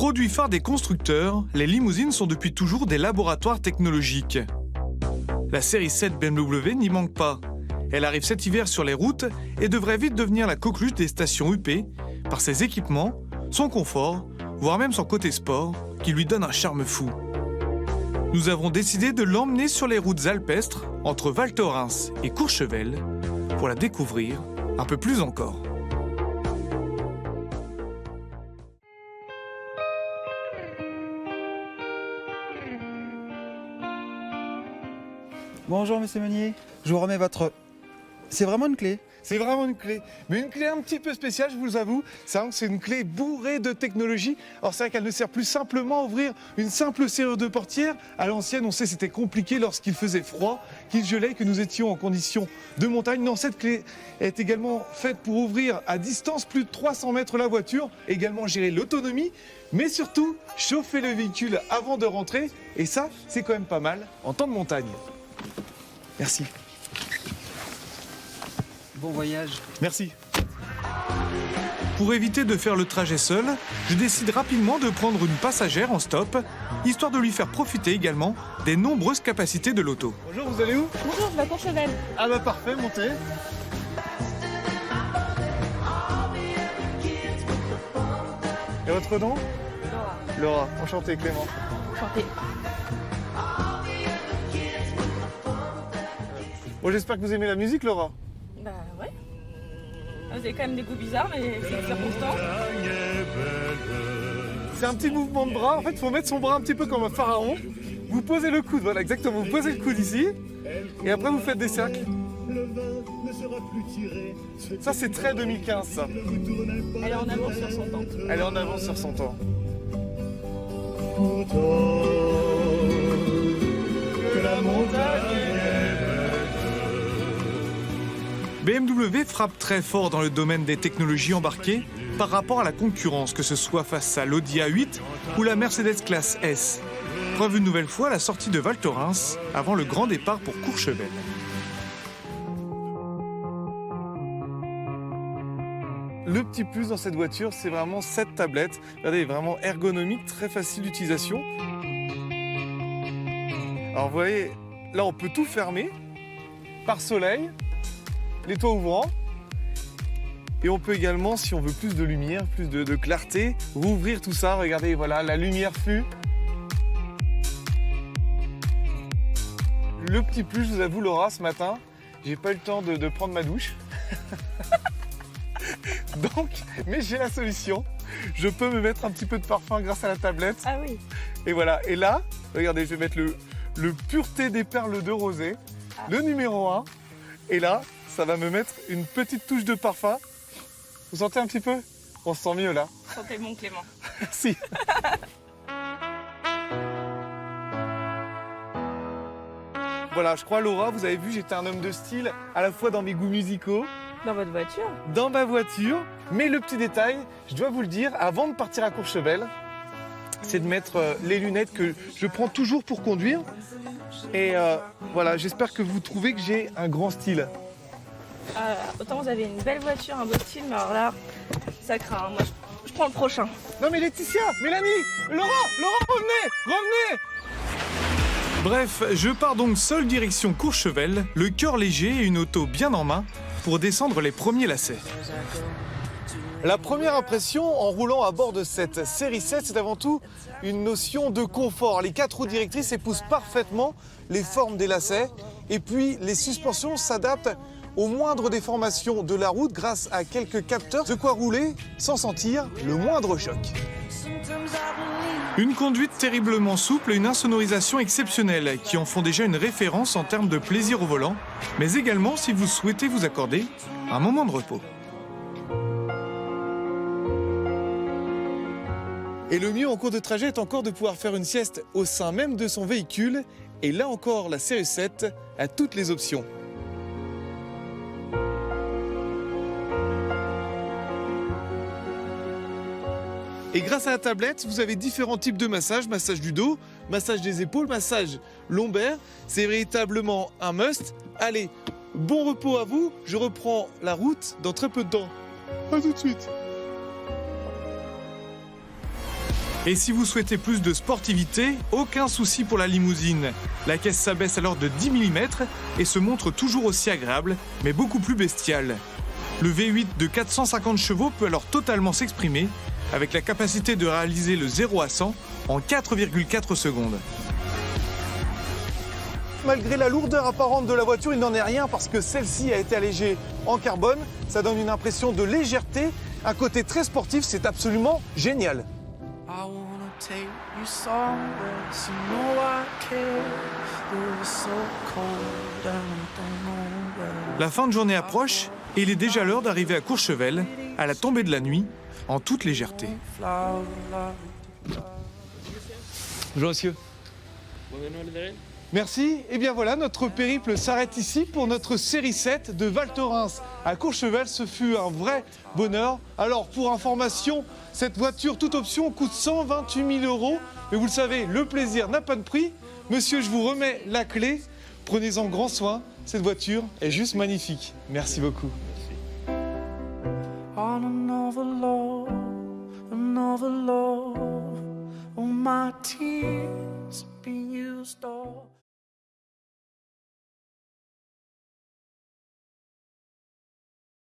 Produit phare des constructeurs, les limousines sont depuis toujours des laboratoires technologiques. La série 7 BMW n'y manque pas. Elle arrive cet hiver sur les routes et devrait vite devenir la coqueluche des stations UP par ses équipements, son confort, voire même son côté sport, qui lui donne un charme fou. Nous avons décidé de l'emmener sur les routes alpestres entre Val Thorens et Courchevel pour la découvrir un peu plus encore. Bonjour Monsieur Meunier, je vous remets votre... C'est vraiment une clé? C'est vraiment une clé, mais une clé un petit peu spéciale, je vous avoue. C'est une clé bourrée de technologie. Alors c'est vrai qu'elle ne sert plus simplement à ouvrir une simple serrure de portière. À l'ancienne, on sait c'était compliqué lorsqu'il faisait froid, qu'il gelait, que nous étions en condition de montagne. Non, cette clé est également faite pour ouvrir à distance plus de 300 mètres la voiture, également gérer l'autonomie, mais surtout chauffer le véhicule avant de rentrer. Et ça, c'est quand même pas mal en temps de montagne. Merci. Bon voyage. Merci. Pour éviter de faire le trajet seul, je décide rapidement de prendre une passagère en stop, histoire de lui faire profiter également des nombreuses capacités de l'auto. Bonjour, vous allez où? Bonjour, je vais à Courchevel. Ah bah parfait, montez. Et votre nom? Laura. Laura, enchanté Clément. Enchantée. Bon, j'espère que vous aimez la musique, Laura. Bah ouais. Vous avez quand même des goûts bizarres, mais c'est circonstance. C'est un petit mouvement de bras. En fait, il faut mettre son bras un petit peu comme un pharaon. Vous posez le coude, voilà, exactement. Vous posez le coude ici. Et après, vous faites des cercles. Ça, c'est très 2015, ça. Elle est en avance sur son temps. Elle est en avance sur son temps. BMW frappe très fort dans le domaine des technologies embarquées par rapport à la concurrence, que ce soit face à l'Audi A8 ou la Mercedes classe S. Preuve une nouvelle fois la sortie de Val Thorens avant le grand départ pour Courchevel. Le petit plus dans cette voiture, c'est vraiment cette tablette. Regardez, elle est vraiment ergonomique, très facile d'utilisation. Alors vous voyez, là on peut tout fermer, par soleil, les toits ouvrants. Et on peut également, si on veut plus de lumière, plus de clarté, rouvrir tout ça. Regardez, voilà, la lumière fut. Le petit plus, je vous avoue, Laura, ce matin, j'ai pas eu le temps de prendre ma douche. Donc, mais j'ai la solution. Je peux me mettre un petit peu de parfum grâce à la tablette. Ah oui. Et voilà. Et là, regardez, je vais mettre le Pureté des perles de rosée, le numéro 1. Et là, ça va me mettre une petite touche de parfum. Vous sentez un petit peu? On se sent mieux là. Sentez bon Clément. Merci. Voilà, je crois, Laura, vous avez vu, j'étais un homme de style, à la fois dans mes goûts musicaux, Dans votre voiture? dans ma voiture. Mais le petit détail, je dois vous le dire, avant de partir à Courchevel, c'est de mettre les lunettes que je prends toujours pour conduire. Et voilà, j'espère que vous trouvez que j'ai un grand style. Autant vous avez une belle voiture, un beau style, mais alors là, ça craint. Moi, je prends le prochain. Non mais Laetitia, Mélanie, Laura, revenez. Bref, je pars donc seul direction Courchevel, le cœur léger et une auto bien en main pour descendre les premiers lacets. La première impression en roulant à bord de cette série 7, c'est avant tout une notion de confort. Les 4 roues directrices épousent parfaitement les formes des lacets et puis les suspensions s'adaptent aux moindres déformations de la route grâce à quelques capteurs, de quoi rouler sans sentir le moindre choc. Une conduite terriblement souple et une insonorisation exceptionnelle qui en font déjà une référence en termes de plaisir au volant, mais également si vous souhaitez vous accorder un moment de repos. Et le mieux en cours de trajet est encore de pouvoir faire une sieste au sein même de son véhicule. Et là encore, la série 7 a toutes les options. Et grâce à la tablette, vous avez différents types de massages. Massage du dos, massage des épaules, massage lombaire. C'est véritablement un must. Allez, bon repos à vous. Je reprends la route dans très peu de temps. À tout de suite. Et si vous souhaitez plus de sportivité, aucun souci pour la limousine. La caisse s'abaisse alors de 10 mm et se montre toujours aussi agréable, mais beaucoup plus bestiale. Le V8 de 450 chevaux peut alors totalement s'exprimer, avec la capacité de réaliser le 0 à 100 en 4,4 secondes. Malgré la lourdeur apparente de la voiture, il n'en est rien parce que celle-ci a été allégée en carbone. Ça donne une impression de légèreté, un côté très sportif, c'est absolument génial. I wanna take you somewhere, so you know I care. It was so cold and I don't know where. La fin de journée approche et il est déjà l'heure d'arriver à Courchevel, à la tombée de la nuit, en toute légèreté. Bonjour monsieur. Merci. Et bien voilà, notre périple s'arrête ici pour notre série 7 de Val Thorens à Courchevel. Ce fut un vrai bonheur. Alors pour information, cette voiture, toute option, coûte 128 000 €. Mais vous le savez, le plaisir n'a pas de prix. Monsieur, je vous remets la clé. Prenez-en grand soin. Cette voiture est juste magnifique. Merci beaucoup. On another love, all my tears been used all.